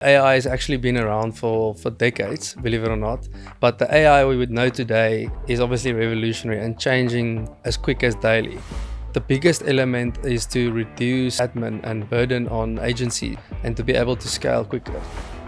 AI has actually been around for decades, believe it or not. But the AI we would know today is obviously revolutionary and changing as quick as daily. The biggest element is to reduce admin and burden on agencies and to be able to scale quicker.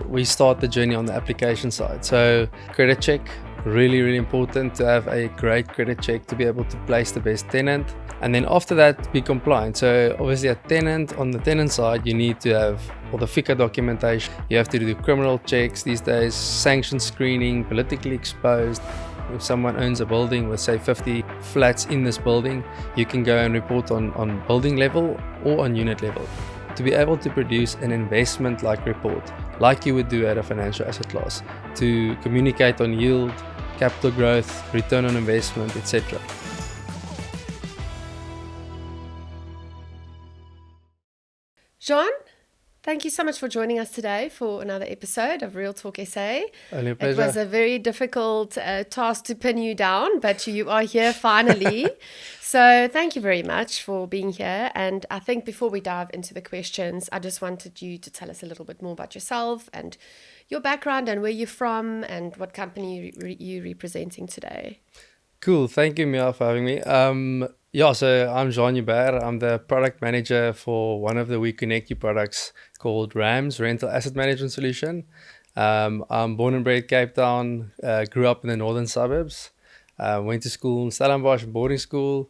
We start the journey on the application side. So credit check, really important to have a great credit check to be able to place the best tenant. And then after that, be compliant. So obviously a tenant, on the tenant side, you need to have all the FICA documentation. You have to do criminal checks these days, sanction screening, politically exposed. If someone owns a building with say 50 flats in this building, you can go and report on building level or on unit level. To be able to produce an investment-like report, like you would do at a financial asset class, to communicate on yield, capital growth, return on investment, etc. Jean, thank you so much for joining us today for another episode of Real Talk SA. Only a It pleasure. was a very difficult task to pin you down, but you are here finally. So thank you very much for being here. And I think before we dive into the questions, I just wanted you to tell us a little bit more about yourself and your background and where you're from and what company you're representing today. Cool. Thank you, Mia, for having me. So I'm Jean Joubert. I'm the product manager for one of the WeconnectU products called RAMS, Rental Asset Management Solution. I'm born and bred Cape Town, grew up in the northern suburbs, went to school in Stellenbosch boarding school.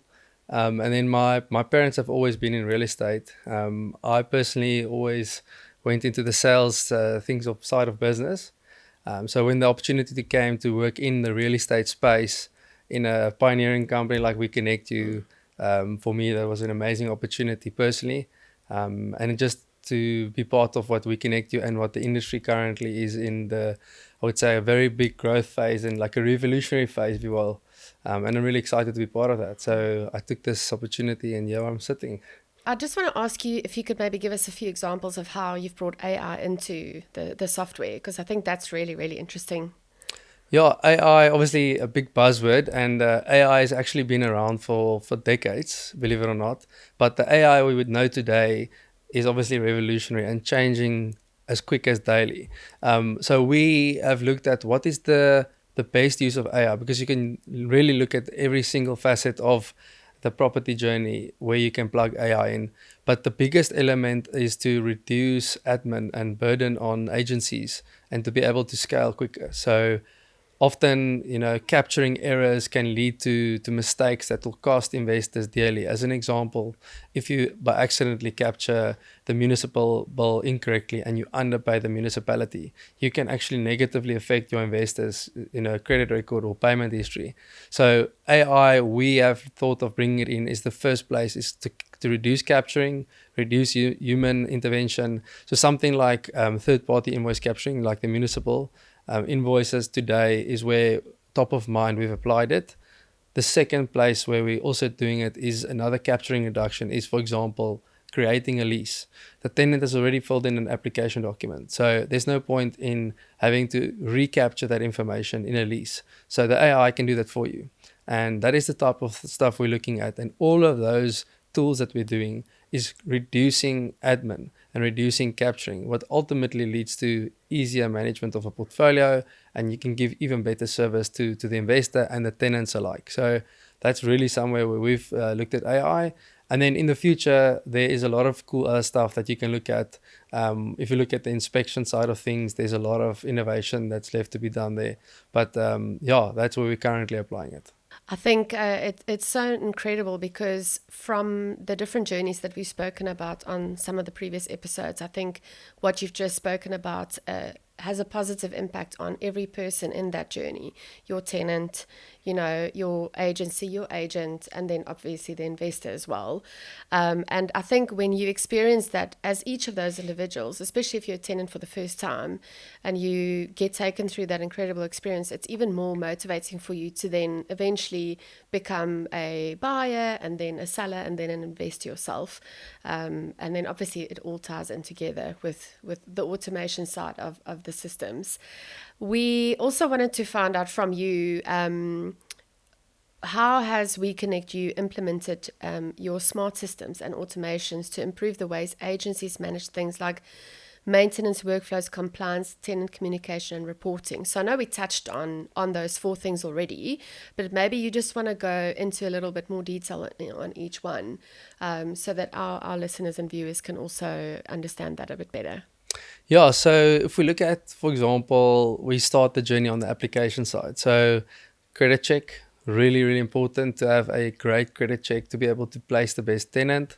And then my parents have always been in real estate. I personally always went into the sales things of side of business. So when the opportunity came to work in the real estate space in a pioneering company like WeconnectU, for me that was an amazing opportunity personally, and just to be part of what WeconnectU and what the industry currently is in I would say, a very big growth phase and like a revolutionary phase, if you will. And I'm really excited to be part of that. So I took this opportunity and here I'm sitting. I just want to ask you if you could maybe give us a few examples of how you've brought AI into the software, because I think that's really, really interesting. Yeah, AI obviously a big buzzword, and AI has actually been around for decades, believe it or not. But the AI we would know today is obviously revolutionary and changing as quick as daily. So we have looked at what is the best use of AI, because you can really look at every single facet of the property journey where you can plug AI in. But the biggest element is to reduce admin and burden on agencies and to be able to scale quicker. So often, capturing errors can lead to mistakes that will cost investors dearly. As an example, if you by accidentally capture the municipal bill incorrectly and you underpay the municipality, you can actually negatively affect your investors, credit record or payment history. So AI, we have thought of bringing it in is the first place is to reduce capturing, reduce human intervention. So something like third-party invoice capturing, like the municipal invoices today is where top of mind we've applied it. The second place where we're also doing it is another capturing reduction is, for example, creating a lease. The tenant has already filled in an application document. So there's no point in having to recapture that information in a lease. So the AI can do that for you. And that is the type of stuff we're looking at. And all of those tools that we're doing is reducing admin and reducing capturing, what ultimately leads to easier management of a portfolio, and you can give even better service to the investor and the tenants alike. So that's really somewhere where we've looked at AI. And then in the future, there is a lot of cool other stuff that you can look at. If you look at the inspection side of things, there's a lot of innovation that's left to be done there. But that's where we're currently applying it. I think it's so incredible because from the different journeys that we've spoken about on some of the previous episodes, I think what you've just spoken about has a positive impact on every person in that journey. Your tenant, your agency, your agent, and then obviously the investor as well. And I think when you experience that as each of those individuals, especially if you're a tenant for the first time and you get taken through that incredible experience, it's even more motivating for you to then eventually become a buyer and then a seller and then an investor yourself. And then obviously it all ties in together with the automation side of the systems. We also wanted to find out from you, how has WeConnectU implemented your smart systems and automations to improve the ways agencies manage things like maintenance workflows, compliance, tenant communication, and reporting. So I know we touched on those 4 things already, but maybe you just want to go into a little bit more detail on each one, so that our listeners and viewers can also understand that a bit better. Yeah, so if we look at, for example, we start the journey on the application side. So credit check, really, really important to have a great credit check to be able to place the best tenant.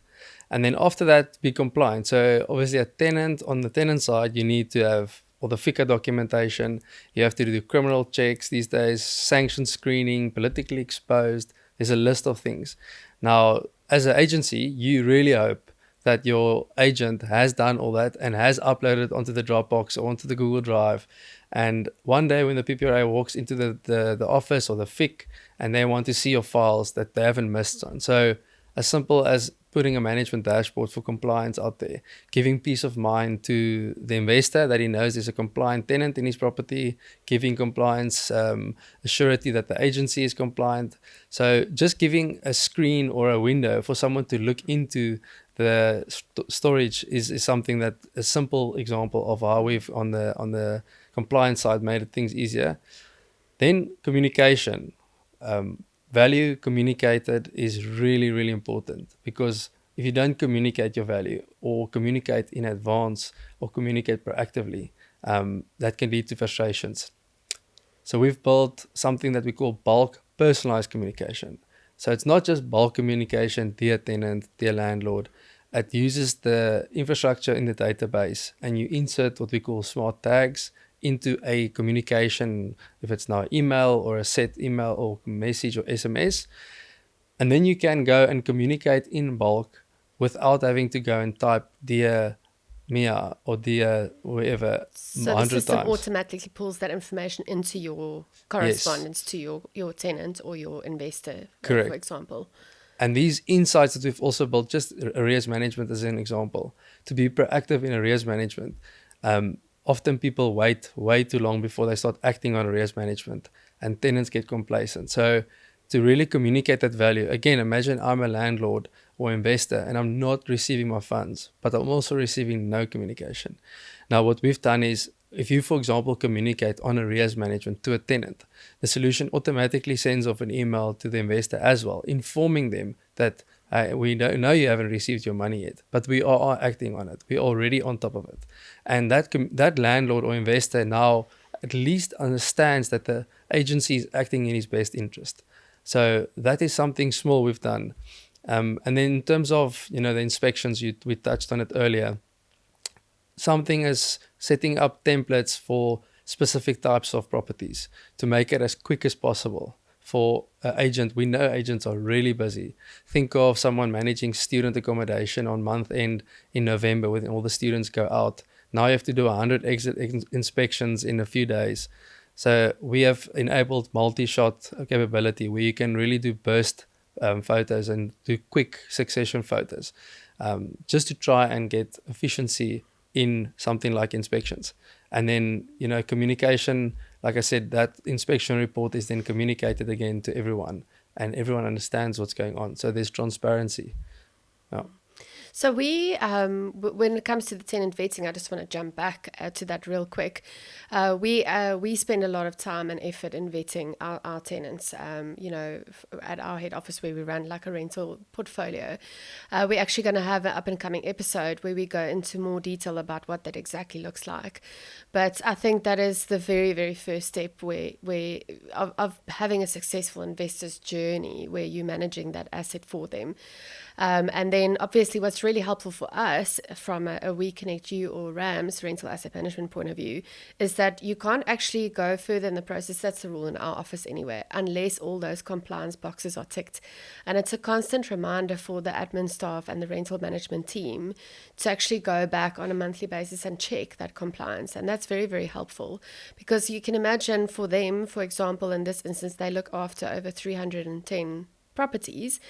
And then after that, be compliant. So obviously a tenant, on the tenant side, you need to have all the FICA documentation. You have to do criminal checks these days, sanction screening, politically exposed. There's a list of things. Now, as an agency, you really hope that your agent has done all that and has uploaded onto the Dropbox or onto the Google Drive. And one day when the PPRA walks into the office or the FIC and they want to see your files, that they haven't missed on. So as simple as putting a management dashboard for compliance out there, giving peace of mind to the investor that he knows there's a compliant tenant in his property, giving compliance assurity that the agency is compliant. So just giving a screen or a window for someone to look into the storage is something that a simple example of how we've on the compliance side made things easier. Then communication. Value communicated is really, really important, because if you don't communicate your value or communicate in advance or communicate proactively, that can lead to frustrations. So we've built something that we call bulk personalized communication. So it's not just bulk communication, dear tenant, dear landlord. It uses the infrastructure in the database and you insert what we call smart tags into a communication, if it's now email or a set email or message or SMS. And then you can go and communicate in bulk without having to go and type dear Mia or dear whoever So the 100 system times. automatically pulls that information into your correspondence to your tenant or your investor, Correct. for example. And these insights that we've also built, just arrears management as an example, to be proactive in arrears management. Often people wait way too long before they start acting on arrears management, and tenants get complacent. So to really communicate that value, again, imagine I'm a landlord or investor and I'm not receiving my funds, but I'm also receiving no communication. Now, what we've done is, if you, for example, communicate on arrears management to a tenant, the solution automatically sends off an email to the investor as well, informing them that we don't know you haven't received your money yet, but we are acting on it. We're already on top of it. And that landlord or investor now at least understands that the agency is acting in his best interest. So that is something small we've done. And then in terms of the inspections, we touched on it earlier. Something as setting up templates for specific types of properties to make it as quick as possible for an agent. We know agents are really busy. Think of someone managing student accommodation on month end in November when all the students go out. Now you have to do 100 exit inspections in a few days. So we have enabled multi-shot capability where you can really do burst photos and do quick succession photos, just to try and get efficiency in something like inspections. And then, communication, like I said, that inspection report is then communicated again to everyone and everyone understands what's going on. So there's transparency. Yeah. So we, when it comes to the tenant vetting, I just want to jump back to that real quick. We spend a lot of time and effort in vetting our tenants. At our head office where we run like a rental portfolio, we're actually going to have an up and coming episode where we go into more detail about what that exactly looks like. But I think that is the very, very first step of having a successful investor's journey where you're managing that asset for them. And then obviously what's really helpful for us from a WeconnectU or RAMS rental asset management point of view is that you can't actually go further in the process. That's the rule in our office anyway, unless all those compliance boxes are ticked. And it's a constant reminder for the admin staff and the rental management team to actually go back on a monthly basis and check that compliance. And that's very, very helpful because you can imagine for them, for example, in this instance, they look after over 310 properties.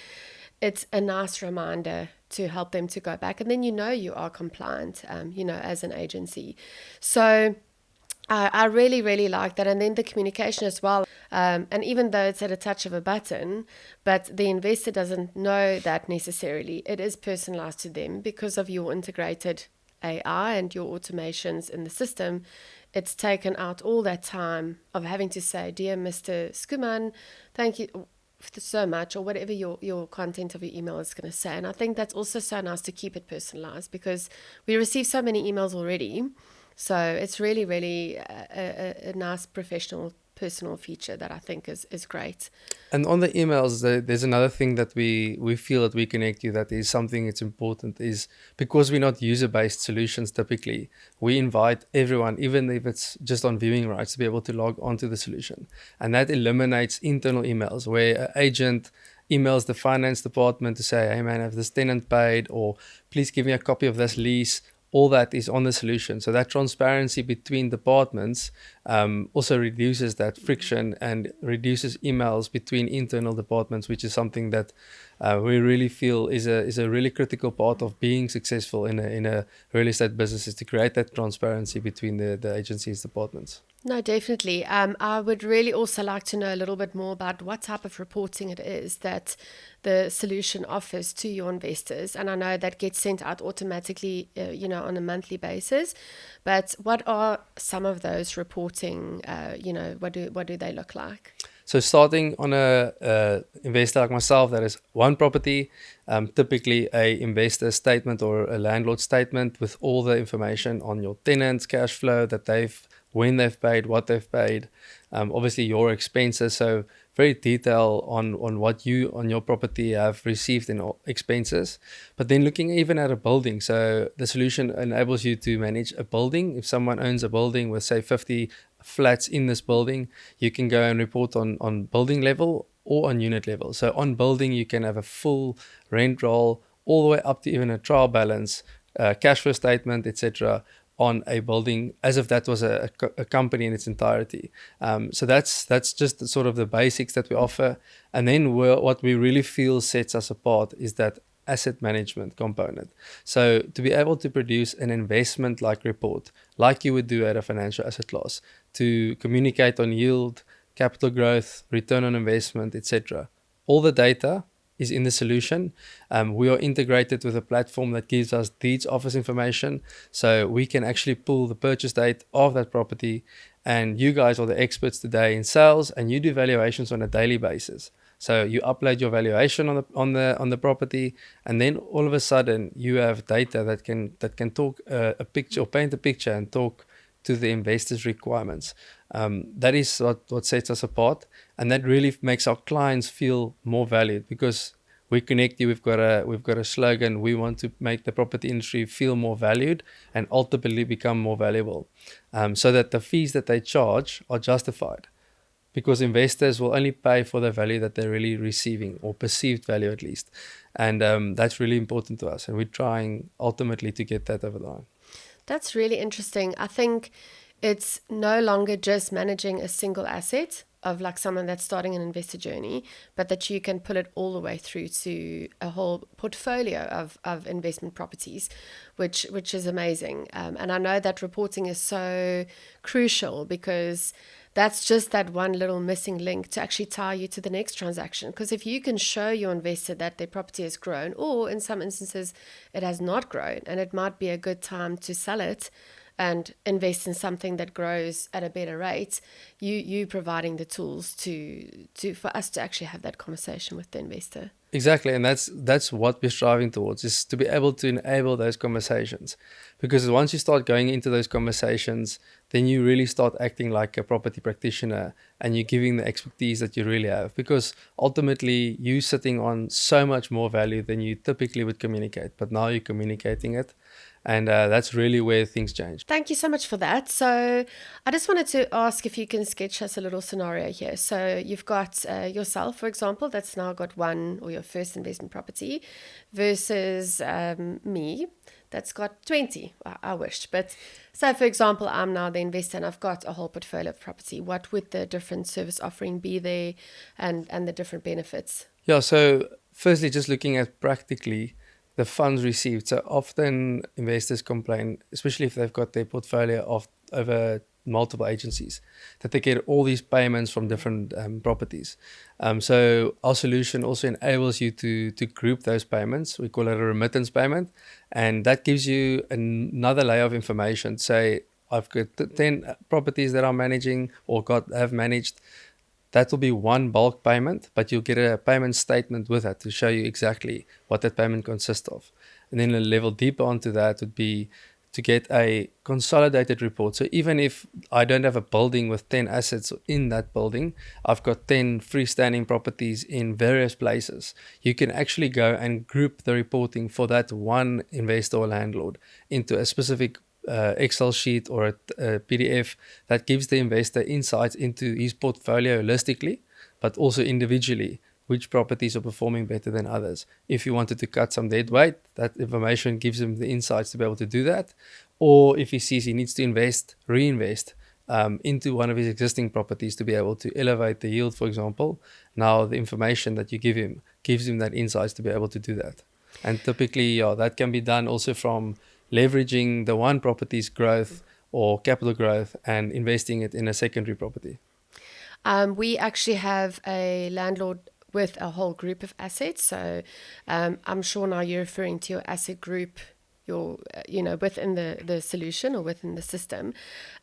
It's a nice reminder to help them to go back. And then you are compliant, as an agency. So I really, really like that. And then the communication as well. And even though it's at a touch of a button, but the investor doesn't know that necessarily, it is personalized to them because of your integrated AI and your automations in the system, it's taken out all that time of having to say, "Dear Mr. Skuman, thank you so much," or whatever your content of your email is going to say. And I think that's also so nice to keep it personalized, because we receive so many emails already. So it's really, really a nice professional personal feature that I think is great. And on the emails, there's another thing that we feel at WeConnectU that is something that's important, is because we're not user-based solutions typically, we invite everyone, even if it's just on viewing rights, to be able to log onto the solution. And that eliminates internal emails where an agent emails the finance department to say, "Hey man, have this tenant paid?" or "Please give me a copy of this lease." All that is on the solution. So that transparency between departments also reduces that friction and reduces emails between internal departments, which is something that we really feel is a really critical part of being successful in a real estate business, is to create that transparency between the agencies departments. No, definitely. I would really also like to know a little bit more about what type of reporting it is that the solution offers to your investors. And I know that gets sent out automatically, on a monthly basis. But what are some of those reporting? What do they look like? So starting on a investor like myself that is one property, typically a investor statement or a landlord statement with all the information on your tenants, cash flow that when they've paid, what they've paid, obviously your expenses. So very detailed on what you on your property have received in expenses. But then looking even at a building. So the solution enables you to manage a building. If someone owns a building with say 50 flats in this building, you can go and report on building level or on unit level. So on building, you can have a full rent roll all the way up to even a trial balance, cash flow statement, etc., on a building, as if that was a company in its entirety. So that's just sort of the basics that we offer. And then what we really feel sets us apart is that asset management component. So to be able to produce an investment like report, like you would do at a financial asset class, to communicate on yield, capital growth, return on investment, etc. All the data is in the solution. We are integrated with a platform that gives us deeds office information, so we can actually pull the purchase date of that property. And you guys are the experts today in sales, and you do valuations on a daily basis. So you upload your valuation on the property, and then all of a sudden you have data that can talk a picture, or paint a picture and talk to the investor's requirements. That is what sets us apart, and that really makes our clients feel more valued, because WeConnectU, we've got a slogan: we want to make the property industry feel more valued and ultimately become more valuable, so that the fees that they charge are justified, because investors will only pay for the value that they're really receiving, or perceived value at least. And that's really important to us, and we're trying ultimately to get that over the line. That's really interesting. I think it's no longer just managing a single asset of like someone that's starting an investor journey, but that you can pull it all the way through to a whole portfolio of investment properties, which is amazing. And I know that reporting is so crucial, because that's just that one little missing link to actually tie you to the next transaction. Because if you can show your investor that their property has grown, or in some instances it has not grown, and it might be a good time to sell it and invest in something that grows at a better rate, you providing the tools to for us to actually have that conversation with the investor. Exactly, and that's what we're striving towards, is to be able to enable those conversations. Because once you start going into those conversations, then you really start acting like a property practitioner, and you're giving the expertise that you really have. Because ultimately, you're sitting on so much more value than you typically would communicate, but now you're communicating it. And that's really where things change. Thank you so much for that. So I just wanted to ask if you can sketch us a little scenario here. So you've got yourself, for example, that's now got one, or your first investment property, versus me, that's got 20. I wish. But so, for example, I'm now the investor and I've got a whole portfolio of property. What would the different service offering be there, and the different benefits? Yeah, so firstly, just looking at practically the funds received. So often investors complain, especially if they've got their portfolio of over multiple agencies, that they get all these payments from different properties. So our solution also enables you to group those payments. We call it a remittance payment, and that gives you another layer of information. Say I've got 10 properties that I'm managing or have managed. That will be one bulk payment, but you'll get a payment statement with that to show you exactly what that payment consists of. And then a level deeper onto that would be to get a consolidated report. So even if I don't have a building with 10 assets in that building, I've got 10 freestanding properties in various places. You can actually go and group the reporting for that one investor or landlord into a specific Excel sheet or a PDF that gives the investor insights into his portfolio holistically, but also individually, which properties are performing better than others. If you wanted to cut some dead weight, that information gives him the insights to be able to do that. Or if he sees he needs to reinvest into one of his existing properties to be able to elevate the yield, for example, now the information that you give him gives him that insights to be able to do that. And typically, that can be done also from leveraging the one property's growth or capital growth and investing it in a secondary property. We actually have a landlord with a whole group of assets. So I'm sure now you're referring to your asset group, within the solution or within the system.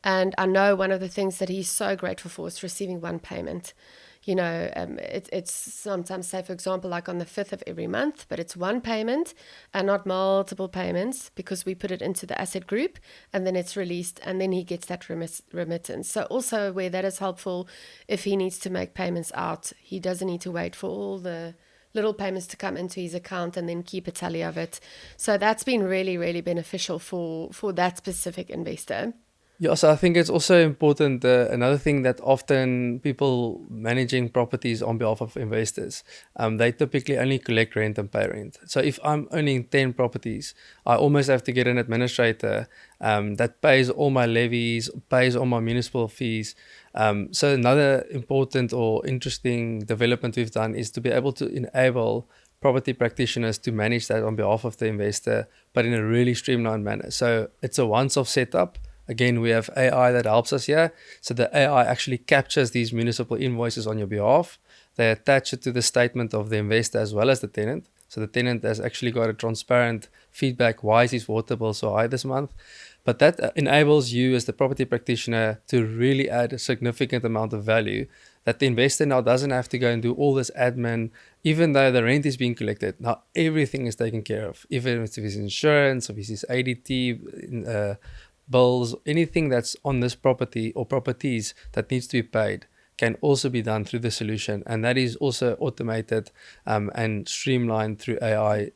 And I know one of the things that he's so grateful for is receiving one payment. It's sometimes, say, for example, like on the 5th of every month, but it's one payment and not multiple payments, because we put it into the asset group and then it's released and then he gets that remittance. So also where that is helpful, if he needs to make payments out, he doesn't need to wait for all the little payments to come into his account and then keep a tally of it. So that's been really, really beneficial for that specific investor. Yeah, so I think it's also important. Another thing that often people managing properties on behalf of investors, they typically only collect rent and pay rent. So if I'm owning 10 properties, I almost have to get an administrator that pays all my levies, pays all my municipal fees. So another important or interesting development we've done is to be able to enable property practitioners to manage that on behalf of the investor, but in a really streamlined manner. So it's a once-off setup. Again, we have AI that helps us here. So the AI actually captures these municipal invoices on your behalf. They attach it to the statement of the investor as well as the tenant. So the tenant has actually got a transparent feedback. Why is his water bill so high this month? But that enables you as the property practitioner to really add a significant amount of value, that the investor now doesn't have to go and do all this admin, even though the rent is being collected. Now everything is taken care of, even if it's insurance, if it's ADT, bills, anything that's on this property or properties that needs to be paid can also be done through the solution, and that is also automated and streamlined through AI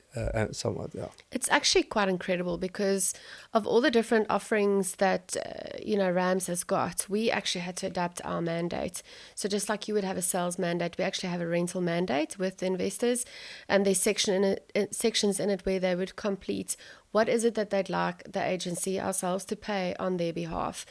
somewhat. Yeah, it's actually quite incredible, because of all the different offerings that Rams has got, we actually had to adapt our mandate. So just like you would have a sales mandate, we actually have a rental mandate with the investors, and there's sections in it where they would complete what is it that they'd like the agency, ourselves, to pay on their behalf.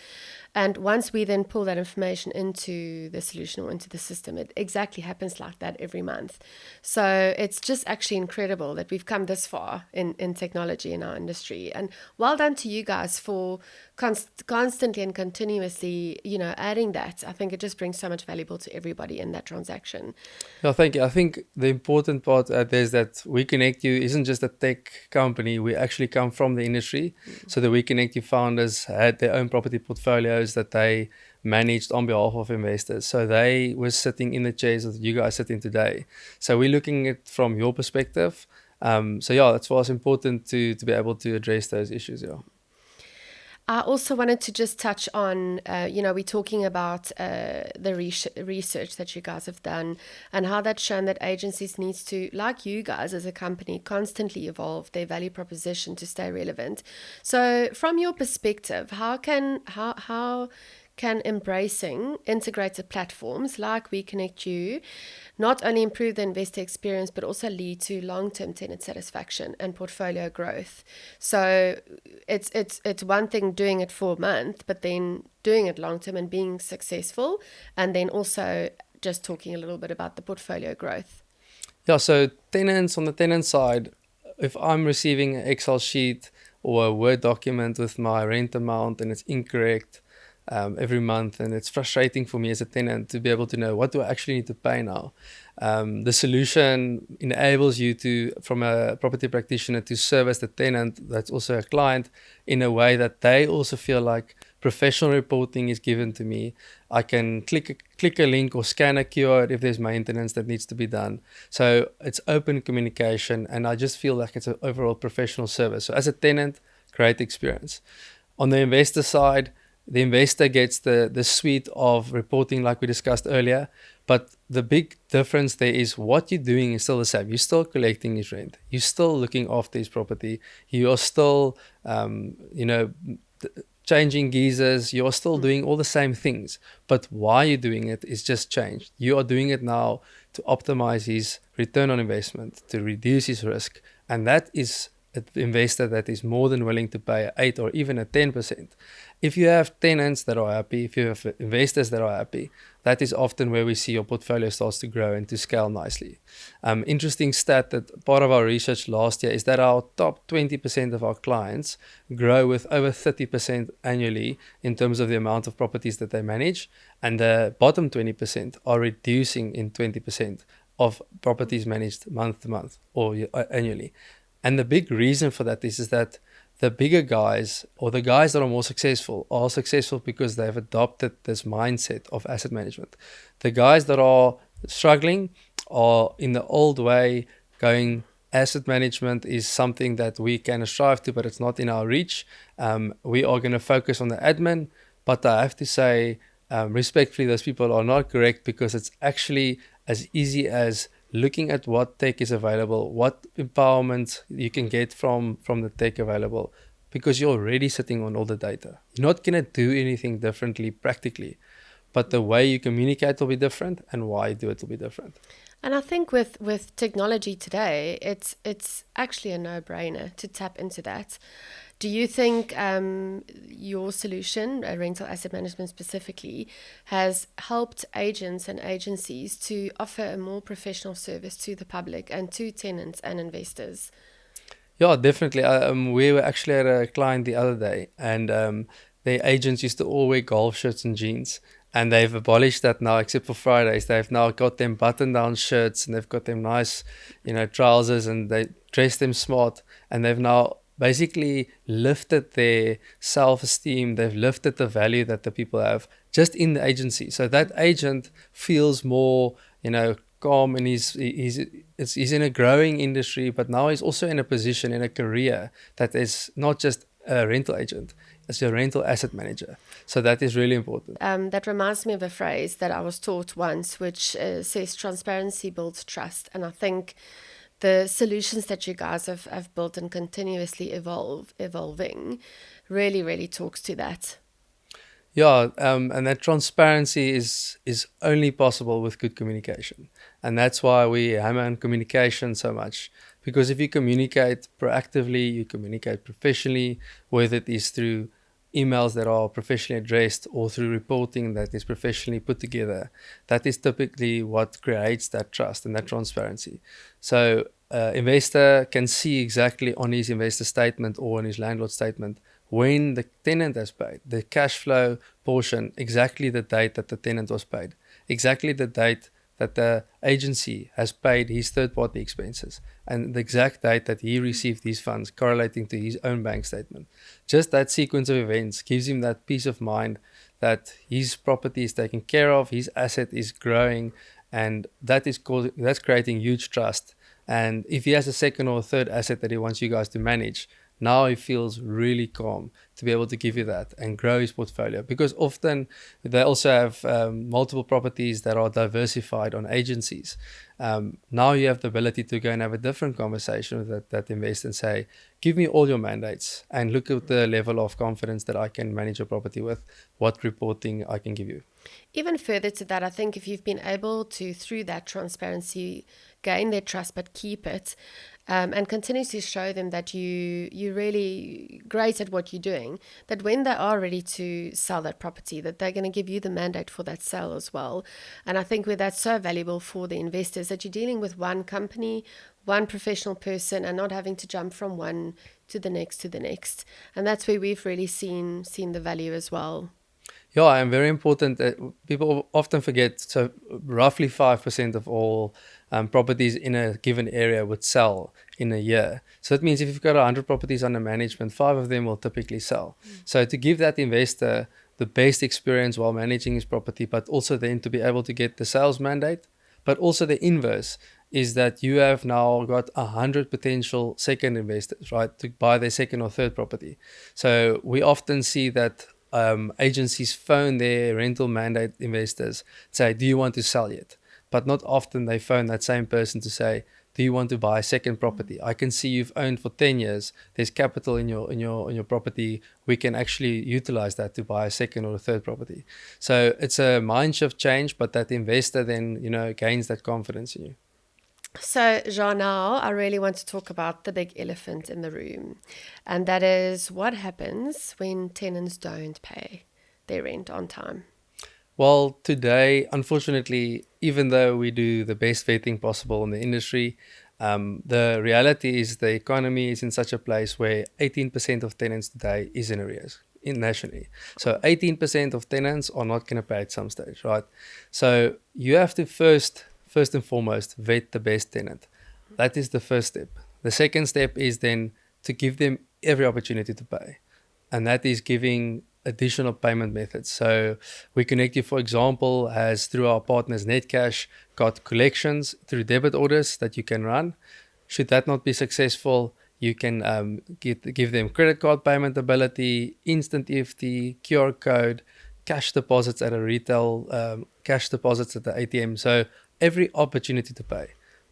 And once we then pull that information into the solution or into the system, it exactly happens like that every month. So it's just actually incredible that we've come this far in technology in our industry. And well done to you guys for constantly and continuously, adding that. I think it just brings so much valuable to everybody in that transaction. No, thank you. I think the important part there is that WeconnectU isn't just a tech company. We actually come from the industry. Mm-hmm. So the WeconnectU founders had their own property portfolios that they managed on behalf of investors. So they were sitting in the chairs that you guys sit in today. So we're looking at it from your perspective. That's for us important to be able to address those issues. Yeah. I also wanted to just touch on, we're talking about the research that you guys have done and how that's shown that agencies needs to, like you guys as a company, constantly evolve their value proposition to stay relevant. So from your perspective, how can embracing integrated platforms like WeConnectU not only improve the investor experience, but also lead to long-term tenant satisfaction and portfolio growth? So it's one thing doing it for a month, but then doing it long-term and being successful, and then also just talking a little bit about the portfolio growth. Yeah, so tenants, on the tenant side, if I'm receiving an Excel sheet or a Word document with my rent amount and it's incorrect, every month, and it's frustrating for me as a tenant to be able to know what do I actually need to pay now. The solution enables you to, from a property practitioner, to service the tenant that's also a client in a way that they also feel like professional reporting is given to me. I can click a link or scan a QR if there's maintenance that needs to be done. So it's open communication, and I just feel like it's an overall professional service. So as a tenant, great experience. On the investor side, the investor gets the suite of reporting like we discussed earlier, but the big difference there is what you're doing is still the same. You're still collecting his rent. You're still looking after his property. You are still, changing geysers. You're still doing all the same things, but why you're doing it is just changed. You are doing it now to optimize his return on investment, to reduce his risk, and that is an investor that is more than willing to pay 8 or even a 10%. If you have tenants that are happy, if you have investors that are happy, that is often where we see your portfolio starts to grow and to scale nicely. Interesting stat that part of our research last year is that our top 20% of our clients grow with over 30% annually in terms of the amount of properties that they manage, and the bottom 20% are reducing in 20% of properties managed month to month or annually. And the big reason for that is that the bigger guys, or the guys that are successful because they've adopted this mindset of asset management. The guys that are struggling are in the old way, going, asset management is something that we can strive to, but it's not in our reach. We are going to focus on the admin, but I have to say, respectfully, those people are not correct, because it's actually as easy as looking at what tech is available, what empowerment you can get from the tech available, because you're already sitting on all the data. You're not going to do anything differently practically, but the way you communicate will be different, and why you do it will be different. And I think with technology today, it's actually a no-brainer to tap into that. Do you think your solution, rental asset management specifically, has helped agents and agencies to offer a more professional service to the public and to tenants and investors? Yeah, definitely. We were actually at a client the other day, and their agents used to all wear golf shirts and jeans. And they've abolished that now, except for Fridays. They've now got them button-down shirts, and they've got them nice, trousers, and they dress them smart. And they've now basically lifted their self-esteem. They've lifted the value that the people have just in the agency. So that agent feels more, calm, and he's in a growing industry, but now he's also in a position, in a career that is not just a rental agent, it's a rental asset manager. So that is really important. That reminds me of a phrase that I was taught once, which says transparency builds trust. And I think the solutions that you guys have built and continuously evolving really, really talks to that. Yeah, and that transparency is only possible with good communication. And that's why we hammer on communication so much. Because if you communicate proactively, you communicate professionally, whether it is through emails that are professionally addressed or through reporting that is professionally put together, that is typically what creates that trust and that transparency. So investor can see exactly on his investor statement or on his landlord statement when the tenant has paid, the cash flow portion, exactly the date that the tenant was paid, exactly the date that the agency has paid his third-party expenses, and the exact date that he received these funds correlating to his own bank statement. Just that sequence of events gives him that peace of mind that his property is taken care of, his asset is growing, and that's creating huge trust. And if he has a second or a third asset that he wants you guys to manage, now he feels really calm to be able to give you that and grow his portfolio, because often they also have multiple properties that are diversified on agencies. Now you have the ability to go and have a different conversation with that investor and say, give me all your mandates and look at the level of confidence that I can manage your property with, what reporting I can give you. Even further to that, I think if you've been able to, through that transparency, gain their trust but keep it, and continue to show them that you're really great at what you're doing, that when they are ready to sell that property, that they're going to give you the mandate for that sale as well. And I think where that's so valuable for the investors, that you're dealing with one company, one professional person, and not having to jump from one to the next. And that's where we've really seen the value as well. Yeah, and very important that people often forget. So, roughly 5% of all properties in a given area would sell in a year. So, that means if you've got 100 properties under management, 5 of them will typically sell. So, to give that investor the best experience while managing his property, but also then to be able to get the sales mandate, but also the inverse is that you have now got 100 potential second investors, right, to buy their second or third property. So we often see that agencies phone their rental mandate investors, say, do you want to sell yet? But not often they phone that same person to say, do you want to buy a second property? I can see you've owned for 10 years. There's capital in your property. We can actually utilize that to buy a second or a third property. So it's a mind shift change, but that investor then, gains that confidence in you. So, Jean, now I really want to talk about the big elephant in the room, and that is what happens when tenants don't pay their rent on time. Well, today, unfortunately, even though we do the best vetting possible in the industry, the reality is the economy is in such a place where 18% of tenants today is in arrears nationally. So 18% of tenants are not going to pay at some stage, right? So you have to first and foremost, vet the best tenant. That is the first step. The second step is then to give them every opportunity to pay, and that is giving additional payment methods. So WeconnectU, for example, has through our partners Netcash got collections through debit orders that you can run. Should that not be successful, you can give them credit card payment ability, instant EFT, QR code, cash deposits at a retail, cash deposits at the ATM. So every opportunity to pay.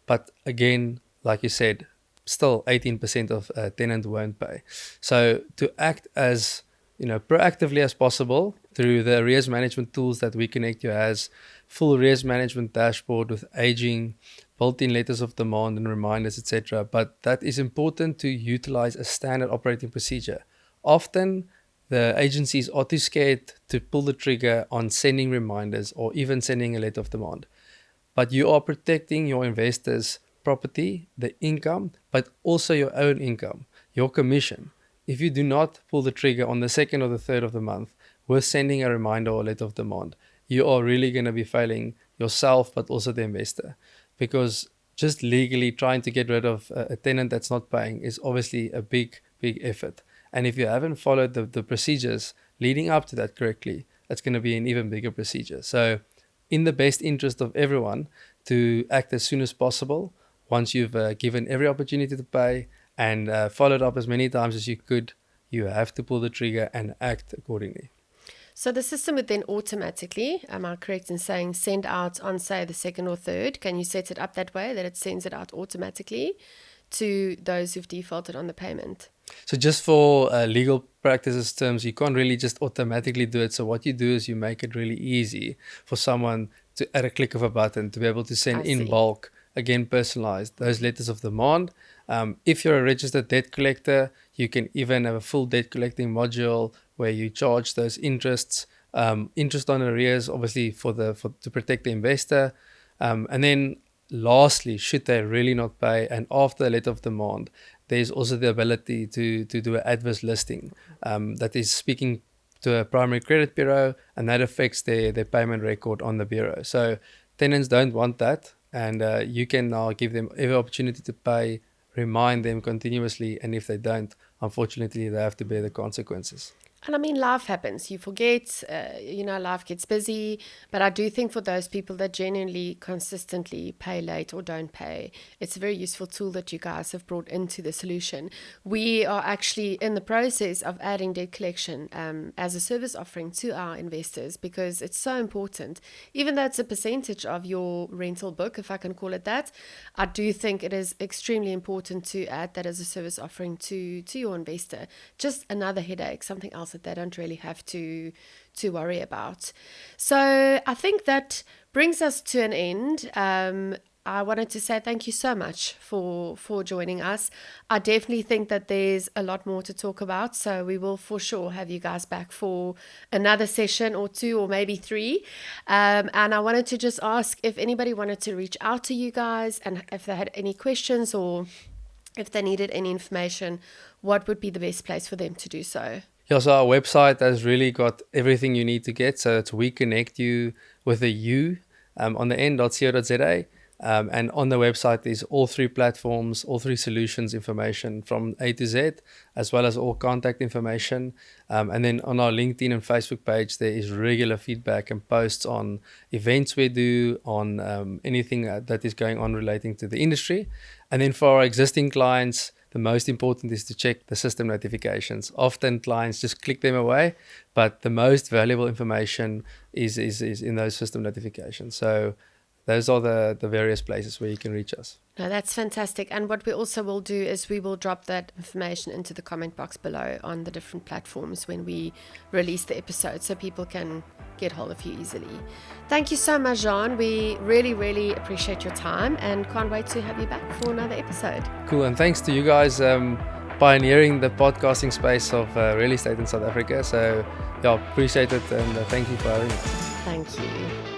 But again, like you said, still 18% of tenant won't pay. So to act as proactively as possible through the arrears management tools that WeConnectU has, full arrears management dashboard with aging, built-in letters of demand and reminders, etc. But that is important to utilize a standard operating procedure. Often, the agencies are too scared to pull the trigger on sending reminders or even sending a letter of demand. But you are protecting your investors' property, the income, but also your own income, your commission. If you do not pull the trigger on the second or the third of the month with sending a reminder or letter of demand, you are really going to be failing yourself, but also the investor. Because just legally trying to get rid of a tenant that's not paying is obviously a big, big effort. And if you haven't followed the procedures leading up to that correctly, that's going to be an even bigger procedure. So in the best interest of everyone to act as soon as possible once you've given every opportunity to pay and followed up as many times as you could. You have to pull the trigger and act accordingly. So the system would then automatically, am I correct in saying, send out on, say, the second or third? Can you set it up that way that it sends it out automatically to those who've defaulted on the payment? So just for legal practices terms, you can't really just automatically do it. So what you do is you make it really easy for someone to, at a click of a button, to be able to send in bulk, again, personalized, those letters of demand. If you're a registered debt collector, you can even have a full debt collecting module where you charge those interests, interest on arrears, obviously to protect the investor. And then lastly, should they really not pay, and after a letter of demand, there's also the ability to do an adverse listing that is speaking to a primary credit bureau, and that affects their payment record on the bureau. So tenants don't want that, and you can now give them every opportunity to pay, remind them continuously, and if they don't, unfortunately, they have to bear the consequences. And I mean, life happens. You forget, life gets busy. But I do think for those people that genuinely, consistently pay late or don't pay, it's a very useful tool that you guys have brought into the solution. We are actually in the process of adding debt collection as a service offering to our investors because it's so important. Even though it's a percentage of your rental book, if I can call it that, I do think it is extremely important to add that as a service offering to your investor. Just another headache, something else that they don't really have to worry about. So I think that brings us to an end. I wanted to say thank you so much for joining us. I definitely think that there's a lot more to talk about, so we will for sure have you guys back for another session or two or maybe three. And I wanted to just ask if anybody wanted to reach out to you guys and if they had any questions or if they needed any information, what would be the best place for them to do so? Yeah, so our website has really got everything you need to get. So it's WeConnectU with a U on the end.co.za. And on the website, there's all three platforms, all three solutions information from A to Z, as well as all contact information. And then on our LinkedIn and Facebook page, there is regular feedback and posts on events we do, on anything that is going on relating to the industry. And then for our existing clients, the most important is to check the system notifications. Often clients just click them away, but the most valuable information is in those system notifications. So those are the various places where you can reach us. No, that's fantastic. And what we also will do is we will drop that information into the comment box below on the different platforms when we release the episode, so people can get hold of you easily. Thank you so much, Jean. We really, really appreciate your time and can't wait to have you back for another episode. Cool. And thanks to you guys pioneering the podcasting space of real estate in South Africa. So yeah, appreciate it, and thank you for having us. Thank you.